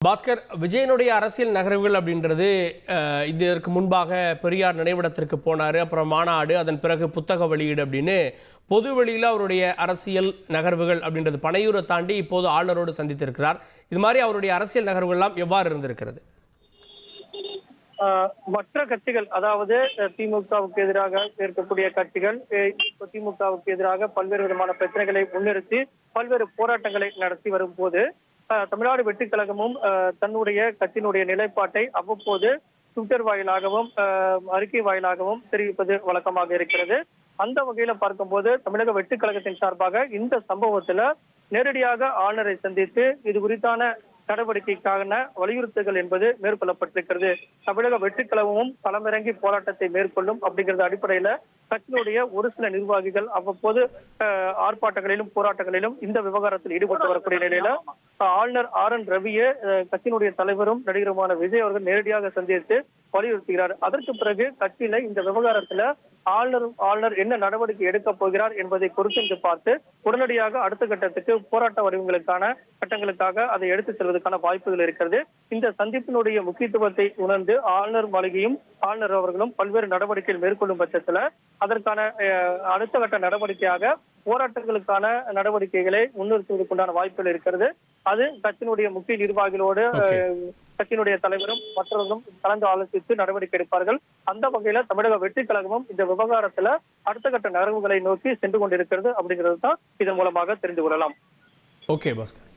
பாஸ்கர், விஜயனுடைய அரசியல் நகர்வுகள் அப்படின்றது இதற்கு முன்பாக பெரியார் நினைவிடத்திற்கு போனார், அப்புறம் மாநாடு, அதன் பிறகு புத்தக வெளியீடு அப்படின்னு பொது வெளியில் அவருடைய அரசியல் நகர்வுகள் அப்படின்றது பனையூரை தாண்டி இப்போது ஆளுநரோடு சந்தித்திருக்கிறார். இது மாதிரி அவருடைய அரசியல் நகர்வுகள்லாம் எவ்வாறு இருந்திருக்கிறது? மற்ற கட்சிகள், அதாவது திமுகவுக்கு எதிராக இருக்கக்கூடிய கட்சிகள் திமுகவுக்கு எதிராக பல்வேறு விதமான பிரச்சனைகளை முன்னிறுத்தி பல்வேறு போராட்டங்களை நடத்தி வரும்போது தமிழ்நாடு வெற்றிக் கழகமும் தன்னுடைய கட்சியினுடைய நிலைப்பாட்டை அவ்வப்போது ட்விட்டர் வாயிலாகவும் அறிக்கை வாயிலாகவும் தெரிவிப்பது வழக்கமாக இருக்கிறது. அந்த வகையில பார்க்கும்போது தமிழக வெற்றிக் கழகத்தின் சார்பாக இந்த சம்பவத்துல நேரடியாக ஆளுநரை சந்தித்து இது குறித்தான நடவடிக்கைக்கான வலியுறுத்தல்கள் என்பது மேற்கொள்ளப்பட்டிருக்கிறது. தமிழக வெற்றிக் கழகமும் களமிறங்கி போராட்டத்தை மேற்கொள்ளும் அப்படிங்கிறது அடிப்படையில கட்சியினுடைய ஒரு சில நிர்வாகிகள் அவ்வப்போது ஆர்ப்பாட்டங்களிலும் போராட்டங்களிலும் இந்த விவகாரத்தில் ஈடுபட்டு வரக்கூடிய நிலையில ஆளுநர் RN ரவியை கட்சியினுடைய தலைவரும் நடிகருமான விஜய் அவர்கள் நேரடியாக சந்தித்து வலியுறுத்துகிறார். அதற்கு பிறகு கட்சியில இந்த விவகாரத்துல ஆளுநர் என்ன நடவடிக்கை எடுக்க போகிறார் என்பதை குறித்து பார்த்து உடனடியாக அடுத்த கட்டத்துக்கு போராட்ட வடிவங்களுக்கான கட்டங்களுக்காக அதை எடுத்துச் செல்வதற்கான வாய்ப்புகள் இருக்கிறது. இந்த சந்திப்பினுடைய முக்கியத்துவத்தை உணர்ந்து ஆளுநர் மாளிகையும் ஆளுநர் அவர்களும் பல்வேறு நடவடிக்கைகள் மேற்கொள்ளும் பட்சத்துல அதற்கான அடுத்த கட்ட நடவடிக்கையாக போராட்டங்களுக்கான நடவடிக்கைகளை முன்னிறுத்துவதற்குண்டான வாய்ப்புகள் இருக்கிறது. அது கட்சியினுடைய முக்கிய நிர்வாகிகளோடு கட்சியினுடைய தலைவரும் மற்றவர்களும் கலந்து ஆலோசித்து நடவடிக்கை எடுப்பார்கள். அந்த வகையில தமிழக வெற்றிக் கழகமும் இந்த விவகாரத்துல அடுத்த கட்ட நகர்வுகளை நோக்கி சென்று கொண்டிருக்கிறது அப்படிங்கிறது தான் இதன் மூலமாக தெரிந்து கொள்ளலாம். ஓகே பாஸ்கர்.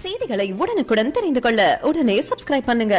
செய்திகளை உடனுக்குடன் தெரிந்து கொள்ள உடனே சப்ஸ்கிரைப் பண்ணுங்க.